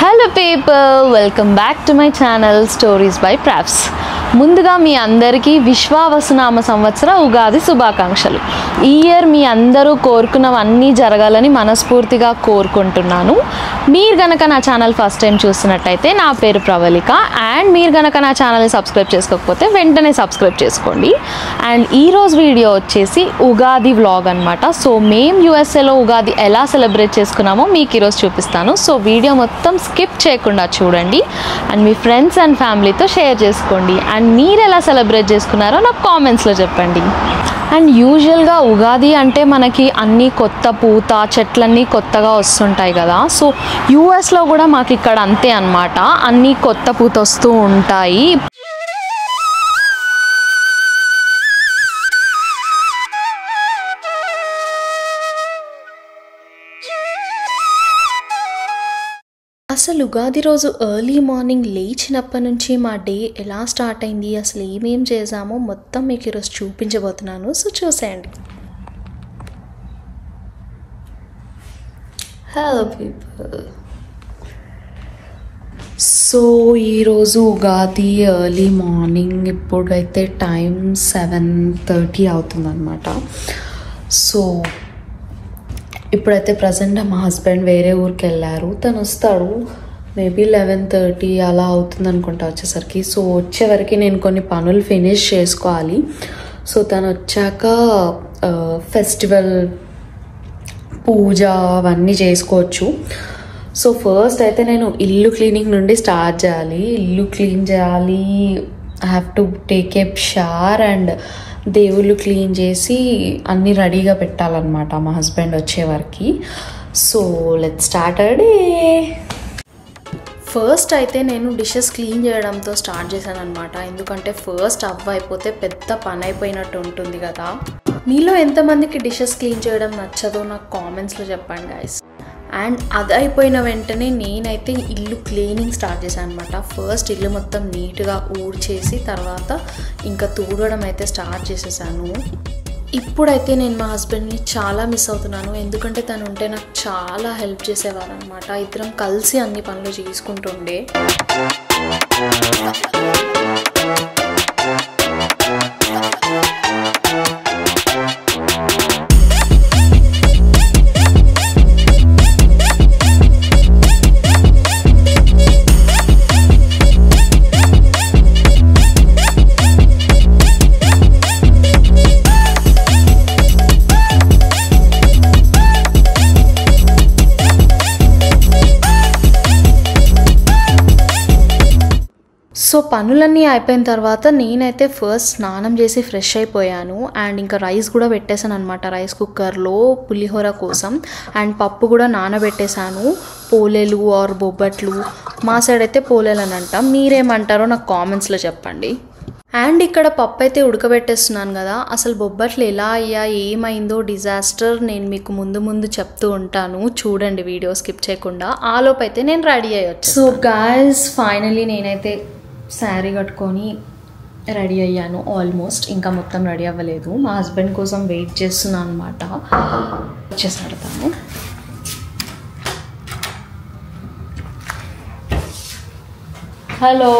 Hello people, welcome back to my channel Stories by Pravs. ముందుగా మీ అందరికీ విశ్వావసునామ సంవత్సర ఉగాది శుభాకాంక్షలు. ఈ ఇయర్ మీ అందరూ కోరుకున్నవన్నీ జరగాలని మనస్ఫూర్తిగా కోరుకుంటున్నాను. మీరు గనక నా ఛానల్ ఫస్ట్ టైం చూస్తున్నట్టయితే నా పేరు ప్రవళిక అండ్ మీరు గనక నా ఛానల్ని సబ్స్క్రైబ్ చేసుకోకపోతే వెంటనే సబ్స్క్రైబ్ చేసుకోండి. అండ్ ఈరోజు వీడియో వచ్చేసి ఉగాది వ్లాగ్ అనమాట. సో మేము యూఎస్ఏలో ఉగాది ఎలా సెలబ్రేట్ చేసుకున్నామో మీకు ఈరోజు చూపిస్తాను. సో వీడియో మొత్తం స్కిప్ చేయకుండా చూడండి అండ్ మీ ఫ్రెండ్స్ అండ్ ఫ్యామిలీతో షేర్ చేసుకోండి. అండ్ మీరు ఎలా సెలబ్రేట్ చేసుకున్నారో నాకు కామెంట్స్లో చెప్పండి. అండ్ యూజువల్గా ఉగాది అంటే మనకి అన్నీ కొత్త పూత చెట్లన్నీ కొత్తగా వస్తుంటాయి కదా. సో యూఎస్లో కూడా మాకు ఇక్కడ అంతే అన్నమాట, అన్నీ కొత్త పూత వస్తూ ఉంటాయి. అసలు ఉగాది రోజు ఎర్లీ మార్నింగ్ లేచినప్పటి నుంచి మా డే ఎలా స్టార్ట్ అయింది, అసలు ఏమేం చేసామో మొత్తం మీకు ఈరోజు చూపించబోతున్నాను. సో చూసేయండి. హలో పీపుల్, సో ఈరోజు ఉగాది ఎర్లీ మార్నింగ్, ఇప్పుడైతే టైం 7:30 అవుతుందన్నమాట. సో ఇప్పుడైతే ప్రజెంట్ మా హస్బెండ్ వేరే ఊరికి వెళ్ళారు. తను వస్తాడు మేబీ 11:30 అలా అవుతుంది అనుకుంటా వచ్చేసరికి. సో వచ్చేవరకు నేను కొన్ని పనులు ఫినిష్ చేసుకోవాలి. సో తను వచ్చాక ఫెస్టివల్ పూజ అవన్నీ చేసుకోవచ్చు. సో ఫస్ట్ అయితే నేను ఇల్లు క్లీనింగ్ నుండి స్టార్ట్ చేయాలి. ఇల్లు క్లీన్ చేయాలి, I have to take a shower and దేవుళ్ళు క్లీన్ చేసి అన్నీ రెడీగా పెట్టాలన్నమాట మా హస్బెండ్ వచ్చేవరకు. So let's start day. First అయితే నేను డిషెస్ క్లీన్ చేయడంతో స్టార్ట్ చేశాను అనమాట. ఎందుకంటే ఫస్ట్ అవ్వ అయిపోతే పెద్ద పని అయిపోయినట్టు ఉంటుంది కదా. మీలో ఎంతమందికి డిషెస్ క్లీన్ చేయడం నచ్చదో నాకు కామెంట్స్లో చెప్పండి గైస్. అండ్ అది అయిపోయిన వెంటనే నేనైతే ఇల్లు క్లీనింగ్ స్టార్ట్ చేశాను అనమాట. ఫస్ట్ ఇల్లు మొత్తం నీట్గా ఊడ్చేసి తర్వాత ఇంకా తూడడం అయితే స్టార్ట్ చేసేసాను. ఇప్పుడైతే నేను మా హస్బెండ్ని చాలా మిస్ అవుతున్నాను. ఎందుకంటే తను ఉంటే నాకు చాలా హెల్ప్ చేసేవారు అనమాట. ఇద్దరం కలిసి అన్ని పనులు చేసుకుంటుండే. సో పనులన్నీ అయిపోయిన తర్వాత నేనైతే ఫస్ట్ స్నానం చేసి ఫ్రెష్ అయిపోయాను. అండ్ ఇంకా రైస్ కూడా పెట్టేశాను అనమాట రైస్ కుక్కర్లో పులిహోర కోసం. అండ్ పప్పు కూడా నానబెట్టేశాను. పోలేలు ఆర్ బొబ్బట్లు, మా సైడ్ అయితే పోలేలు అని అంటాం, మీరేమంటారో నాకు కామెంట్స్లో చెప్పండి. అండ్ ఇక్కడ పప్పు అయితే ఉడకబెట్టేస్తున్నాను కదా. అసలు బొబ్బట్లు ఎలా అయ్యా ఏమైందో డిజాస్టర్ నేను మీకు ముందు చెప్తూ ఉంటాను, చూడండి వీడియో స్కిప్ చేయకుండా. ఆలోపు అయితే నేను రెడీ అయ్యొచ్చు. సో గాయ్స్ ఫైనలీ నేనైతే శారీ కట్టుకొని రెడీ అయ్యాను ఆల్మోస్ట్. ఇంకా మొత్తం రెడీ అవ్వలేదు, మా హస్బెండ్ కోసం వెయిట్ చేస్తున్నాను అనమాట. వచ్చేసి పెడతాను. హలో.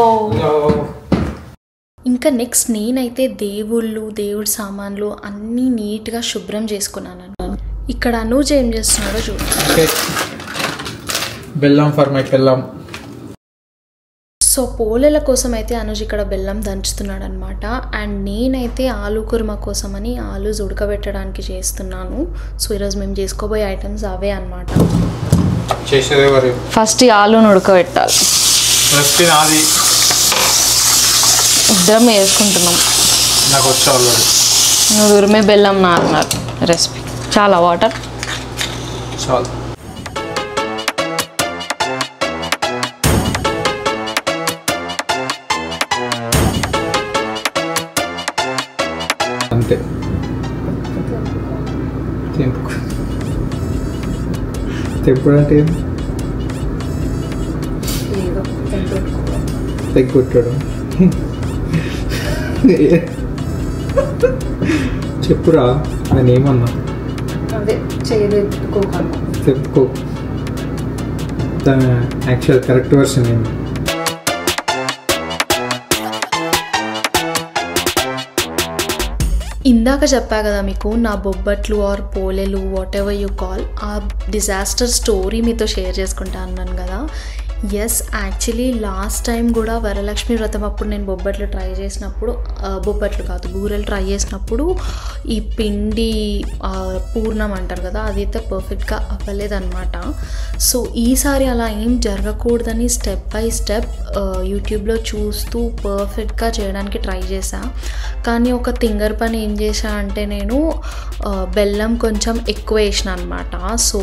ఇంకా నెక్స్ట్ నేనైతే దేవుడి సామాన్లు అన్నీ నీట్గా శుభ్రం చేసుకున్నాను. ఇక్కడ అనూజ్ ఏం చేస్తున్నాడో చూడండి. బెల్లం ఫర్ మై బెల్లం. సో పోలేల కోసం అయితే అనుజ్ ఇక్కడ బెల్లం దంచుతున్నాడు అనమాట. అండ్ నేనైతే ఆలు కుర్మా కోసమని ఆలూస్ ఉడకబెట్టడానికి చేస్తున్నాను. సో ఈరోజు మేము చేసుకోబోయే ఐటమ్స్ అవే అనమాట. ఫస్ట్ ఈ ఆలూను ఉడకబెట్టాలి. ఇద్దరం వేసుకుంటున్నాం. నువ్వు ఉరిమే బెల్లం నాన్నారు రెసిపీ. చాలా వాటర్ చాలు. అంతే తెప్పుడంటే తెగొట్టడం. చెప్పురా, నేనేమన్నా అదే చేయలేదు. చెప్పుకో. దాని యాక్చువల్ కరెక్ట్ వర్షన్ ఏంటి? ఇందాక చెప్పా కదా మీకు నా బొబ్బట్లు ఆర్ పోలేలు వాట్ ఎవర్ యూ కాల్ ఆ డిజాస్టర్ స్టోరీ మీతో షేర్ చేసుకుంటా అన్నాను కదా. ఎస్, యాక్చువల్లీ లాస్ట్ టైం కూడా వరలక్ష్మి వ్రతం అప్పుడు నేను బొబ్బట్లు ట్రై చేసినప్పుడు, బొబ్బట్లు కాదు బూరెలు ట్రై చేసినప్పుడు ఈ పిండి పూర్ణం అంటారు కదా అది అయితే పర్ఫెక్ట్గా అవ్వలేదన్నమాట. సో ఈసారి అలా ఏం జరగకూడదని స్టెప్ బై స్టెప్ యూట్యూబ్లో చూస్తూ పర్ఫెక్ట్గా చేయడానికి ట్రై చేశా. కానీ ఒక తింగర్ పని ఏం చేశా అంటే నేను బెల్లం కొంచెం ఎక్కువ వేసిన అనమాట. So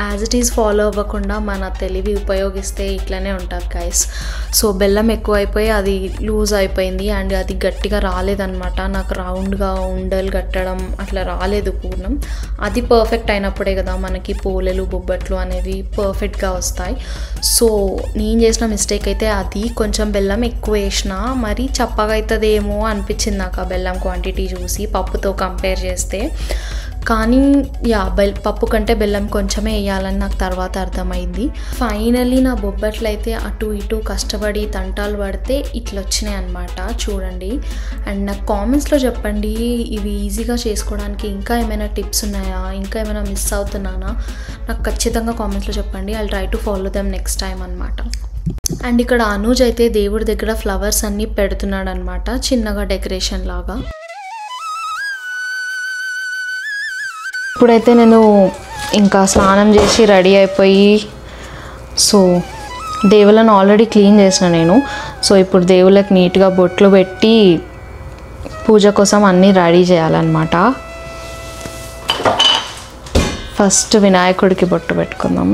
as it is follow అవ్వకుండా మన తెలివి ఉపయోగిస్తే ఇట్లనే ఉంటుంది గైస్. సో బెల్లం ఎక్కువ అయిపోయి అది లూజ్ అయిపోయింది అండ్ అది గట్టిగా రాలేదన్నమాట. నాకు రౌండ్గా ఉండలు కట్టడం అట్లా రాలేదు పూర్ణం. అది పర్ఫెక్ట్ అయినప్పుడే కదా మనకి పోలేలు బొబ్బట్లు అనేవి పర్ఫెక్ట్గా వస్తాయి. సో నేను చేసిన మిస్టేక్ అయితే అది, కొంచెం బెల్లం ఎక్కువ వేసిన, మరి చప్పగా అవుతుందేమో అనిపించింది నాకు ఆ బెల్లం క్వాంటిటీ చూసి పప్పుతో కంపేర్ చేస్తే. కానీ పప్పు కంటే బెల్లం కొంచెమే వేయాలని నాకు తర్వాత అర్థమైంది. ఫైనల్లీ నా బొబ్బట్లు అయితే అటు ఇటు కష్టపడి తంటాలు పడితే ఇట్లా వచ్చినాయి అన్నమాట. చూడండి. అండ్ నాకు కామెంట్స్లో చెప్పండి ఇవి ఈజీగా చేసుకోవడానికి ఇంకా ఏమైనా టిప్స్ ఉన్నాయా, ఇంకా ఏమైనా మిస్ అవుతున్నానా నాకు ఖచ్చితంగా కామెంట్స్లో చెప్పండి. I try to follow them next time అనమాట. అండ్ ఇక్కడ అనూజ్ అయితే దేవుడి దగ్గర ఫ్లవర్స్ అన్నీ పెడుతున్నాడు అనమాట, చిన్నగా డెకరేషన్ లాగా. ఇప్పుడైతే నేను ఇంకా స్నానం చేసి రెడీ అయిపోయి, సో దేవుళ్ళను ఆల్రెడీ క్లీన్ చేసిన నేను. సో ఇప్పుడు దేవుళ్ళకి నీట్గా బొట్లు పెట్టి పూజ కోసం అన్నీ రెడీ చేయాలన్నమాట. ఫస్ట్ వినాయకుడికి బొట్టు పెట్టుకుందాం.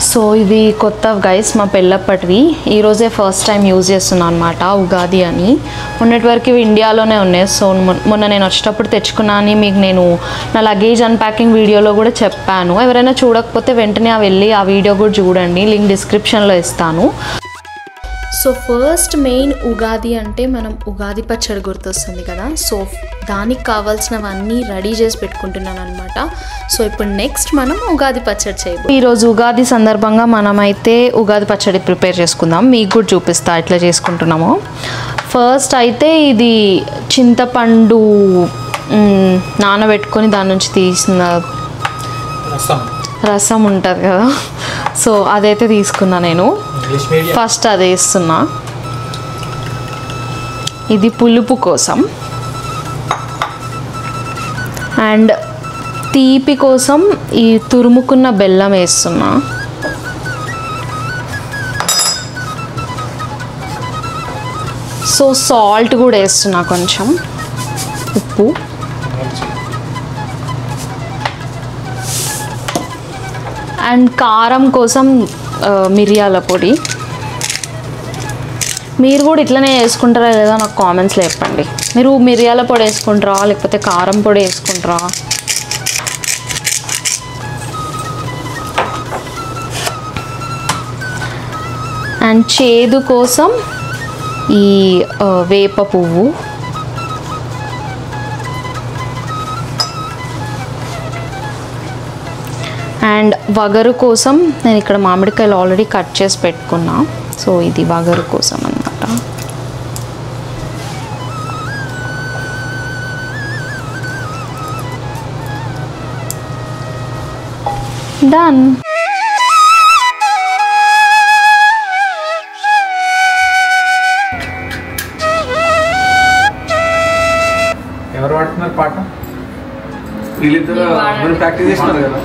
సో ఇవి కొత్త గైస్ మా పెళ్ళప్పటివి, ఈరోజే ఫస్ట్ టైం యూజ్ చేస్తున్నాను అనమాట ఉగాది అని. మొన్నటి వరకు ఇవి ఇండియాలోనే ఉన్నాయి. సో మొన్న నేను వచ్చేటప్పుడు తెచ్చుకున్నా అని మీకు నేను నా లగేజ్ అన్ప్యాకింగ్ వీడియోలో కూడా చెప్పాను. ఎవరైనా చూడకపోతే వెంటనే వెళ్ళి ఆ వీడియో కూడా చూడండి, లింక్ డిస్క్రిప్షన్లో ఇస్తాను. సో ఫస్ట్ మెయిన్ ఉగాది అంటే మనం ఉగాది పచ్చడి గుర్తొస్తుంది కదా. సో దానికి కావాల్సినవన్నీ రెడీ చేసి పెట్టుకుంటున్నాను అనమాట. సో ఇప్పుడు నెక్స్ట్ మనం ఉగాది పచ్చడి చేయబోతున్నాం. ఈరోజు ఉగాది సందర్భంగా మనమైతే ఉగాది పచ్చడి ప్రిపేర్ చేసుకుందాం. మీకు కూడా చూపిస్తా ఎట్లా చేసుకుంటున్నామో. ఫస్ట్ అయితే ఇది చింతపండు నానబెట్టుకొని దాని నుంచి తీసిన రసం ఉంటుంది కదా, సో అదైతే తీసుకున్నా నేను. ఫస్ట్ అది వేస్తున్నా. ఇది పులుపు కోసం. అండ్ తీపి కోసం ఈ తురుముకున్న బెల్లం వేస్తున్నా. సో సాల్ట్ కూడా వేస్తున్నా, కొంచెం ఉప్పు. అండ్ కారం కోసం మిరియాల పొడి. మీరు కూడా ఇట్లనే వేసుకుంటారా లేదా నాకు కామెంట్స్లో చెప్పండి. మీరు మిరియాల పొడి వేసుకుంటారా లేకపోతే కారం పొడి వేసుకుంటారా? అండ్ చేదు కోసం ఈ వేప పువ్వు. అండ్ వగరు కోసం నేను ఇక్కడ మామిడికాయలు ఆల్రెడీ కట్ చేసి పెట్టుకున్నా. సో ఇది వగరు కోసం అన్నమాట. డన్. ఎవరు పాడుతున్నారు పాట? వీళ్ళిద్దరు ప్రాక్టీస్ చేస్తున్నారు కదా.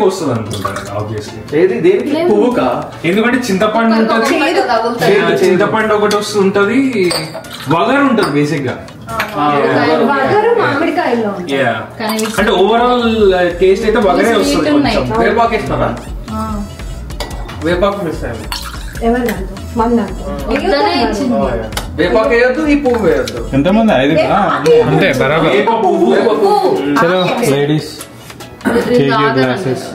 వస్తుంది అనుకుంటాను ఆబ్వియస్లీ. ఏది దేనికి పువ్వుకా? ఎందుకంటే చింతపండు ఉంటుంది, చింతపండు ఒకటి వస్తుంటది, వగరు ఉంటుంది బేసిక్ గా. అంటే ఓవరాల్ టేస్ట్ అయితే వగరే వస్తుంది. కొంచెం వేపాకు వేస్తారా? వేపాకు మిస్ అయ్యింది. వేపాకు వేయద్దు, ఈ పువ్వు వేయద్దు. ఎంతమంది? 5 అంతే బరాబర్. చలో ladies glasses.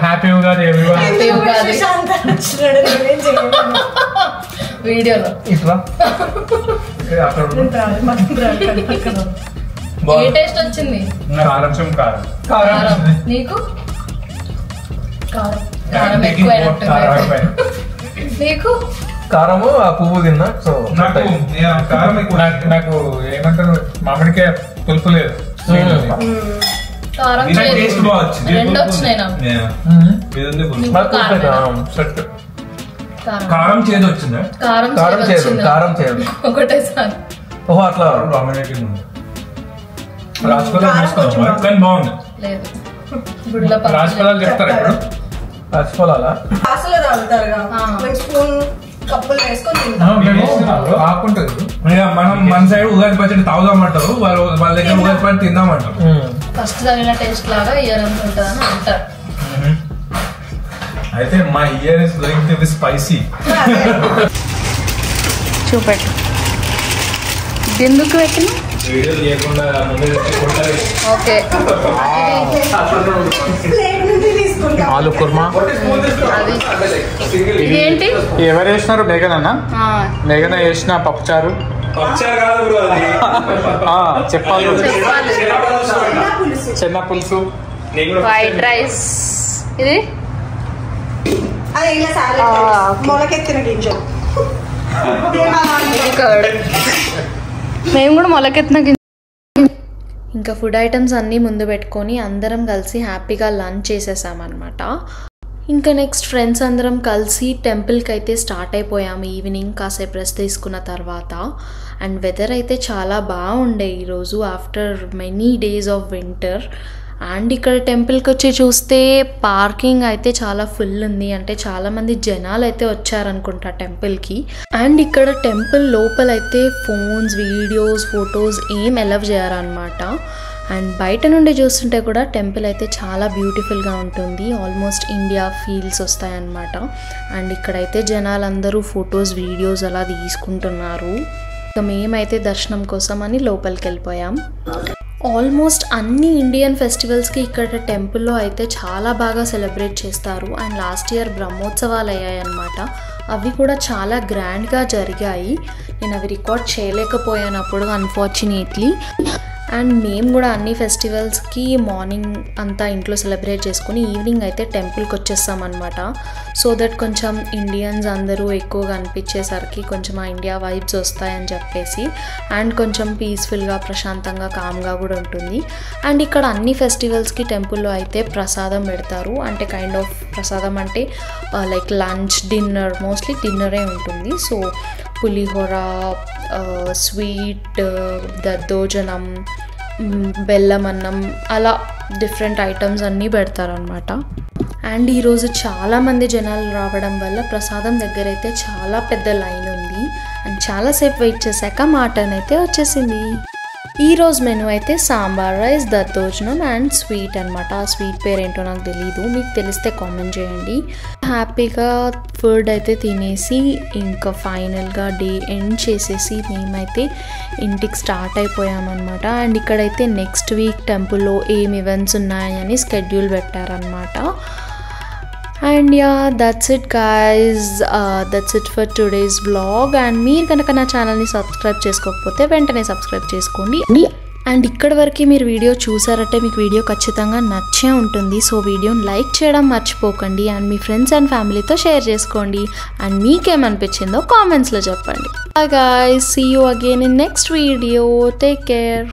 Happy Ugadi everyone. వీడియోలో ఏ టేస్ట్ వచ్చింది? కారం. నీకు కారం ఎక్కువ. నీకు కారము ఆ పువ్వు తిన్నా. సో నాకు ఏమంటారు, మామిడికాయ పులుపు లేదు. కారం టేస్ట్ బాగా వచ్చింది. రెండు వచ్చినాయి నాకు. సెట్. కారం చేదు వచ్చిందా? కారం చేయదు ఒకటేసారి. ఓహో అట్లా. కానీ బాగుంది. లేదు రాజఫలాలు చెప్తారా ఇప్పుడు? రాజఫలాలా? మనం మన సైడ్ ఉగాది పచ్చడి తాగుదామంటారు, వాళ్ళ దగ్గర ఉగాది పచ్చడి తిందామంటారు. ఫస్ట్ తగిన టేస్ట్ లాగా ఇయర్ ఉంటుందని అంటారు. అయితే my year is going to be spicy. చూపెట్టు ఎందుకు పెట్టిన వీడియో చేయకుండా ముందే కొట్టాలి. ఓకే ఆలు కుర్మా. ఇదేంటి? ఎవరు వేసినారు? మేఘన్ అన్న. మేఘన వేసిన పప్పుచారు. చెప్పాలి. చెన్న పులుసు, వైట్ రైస్. ఇది మేము కూడా మొలకెత్తిన. ఇంకా ఫుడ్ ఐటమ్స్ అన్నీ ముందు పెట్టుకొని అందరం కలిసి హ్యాపీగా లంచ్ చేసేసామన్నమాట. ఇంకా నెక్స్ట్ ఫ్రెండ్స్ అందరం కలిసి టెంపుల్కి అయితే స్టార్ట్ అయిపోయాము ఈవినింగ్ కాసేపు రెస్ట్ తీసుకున్న తర్వాత. అండ్ వెదర్ అయితే చాలా బాగుండే ఈరోజు after many days of winter. And ఇక్కడ టెంపుల్కి వచ్చి చూస్తే పార్కింగ్ అయితే చాలా ఫుల్ ఉంది, అంటే చాలామంది జనాలు అయితే వచ్చారనుకుంటా టెంపుల్కి. అండ్ ఇక్కడ టెంపుల్ లోపలైతే ఫోన్స్, వీడియోస్, ఫొటోస్ ఏం అలౌ చేయరన్నమాట. అండ్ బయట నుండి చూస్తుంటే కూడా టెంపుల్ అయితే చాలా బ్యూటిఫుల్గా ఉంటుంది, ఆల్మోస్ట్ ఇండియా ఫీల్స్ వస్తాయన్నమాట. అండ్ ఇక్కడైతే జనాలందరూ ఫొటోస్, వీడియోస్ అలా తీసుకుంటున్నారు. ఇక మేమైతే దర్శనం కోసం అని లోపలికి వెళ్ళిపోయాం. ఆల్మోస్ట్ అన్ని ఇండియన్ ఫెస్టివల్స్కి ఇక్కడ టెంపుల్లో అయితే చాలా బాగా సెలబ్రేట్ చేస్తారు. అండ్ లాస్ట్ ఇయర్ బ్రహ్మోత్సవాలు అయ్యాయన్నమాట, అవి కూడా చాలా గ్రాండ్గా జరిగాయి. నేను అవి రికార్డ్ చేయలేకపోయాను అప్పుడు అన్ఫార్చునేట్లీ. అండ్ మేము కూడా అన్ని ఫెస్టివల్స్కి మార్నింగ్ అంతా ఇంట్లో సెలబ్రేట్ చేసుకుని ఈవినింగ్ అయితే టెంపుల్కి వచ్చేస్తామన్నమాట. సో దట్ కొంచెం ఇండియన్స్ అందరూ ఎక్కువగా అనిపించేసరికి కొంచెం ఆ ఇండియా వైబ్స్ వస్తాయని చెప్పేసి, అండ్ కొంచెం పీస్ఫుల్గా, ప్రశాంతంగా, కామ్గా కూడా ఉంటుంది. అండ్ ఇక్కడ అన్ని ఫెస్టివల్స్కి టెంపుల్లో అయితే ప్రసాదం పెడతారు. అంటే కైండ్ ఆఫ్ ప్రసాదం అంటే లైక్ లంచ్, డిన్నర్, మోస్ట్లీ డిన్నరే ఉంటుంది. సో పులిహోర, స్వీట్, దద్దోజనం, బెల్లం అన్నం, అలా డిఫరెంట్ ఐటమ్స్ అన్నీ పెడతారనమాట. అండ్ ఈరోజు చాలామంది జనాలు రావడం వల్ల ప్రసాదం దగ్గర అయితే చాలా పెద్ద లైన్ ఉంది. అండ్ చాలాసేపు వెయిట్ చేశాక మా టర్న్ అయితే వచ్చేసింది. ఈరోజు మెనూ అయితే సాంబార్ రైస్, దద్దోజనం అండ్ స్వీట్ అనమాట. ఆ స్వీట్ పేరు ఏంటో నాకు తెలీదు, మీకు తెలిస్తే కామెంట్ చేయండి. హ్యాపీగా ఫుడ్ అయితే తినేసి ఇంకా ఫైనల్గా డే ఎండ్ చేసేసి మేమైతే ఇంటికి స్టార్ట్ అయిపోయామన్నమాట. అండ్ ఇక్కడైతే నెక్స్ట్ వీక్ టెంపుల్లో ఏం ఈవెంట్స్ ఉన్నాయని స్కెడ్యూల్ పెట్టారనమాట. And yeah, that's it guys, that's it for today's vlog. And మీరు కనుక నా ఛానల్ని సబ్స్క్రైబ్ చేసుకోకపోతే వెంటనే సబ్స్క్రైబ్ చేసుకోండి. అండ్ ఇక్కడి వరకు మీరు వీడియో చూసారంటే మీకు వీడియో ఖచ్చితంగా నచ్చే ఉంటుంది. సో వీడియోని లైక్ చేయడం మర్చిపోకండి. అండ్ మీ ఫ్రెండ్స్ అండ్ ఫ్యామిలీతో షేర్ చేసుకోండి. అండ్ మీకేమనిపించిందో కామెంట్స్లో చెప్పండి. Bye guys, see you again in next video. Take care.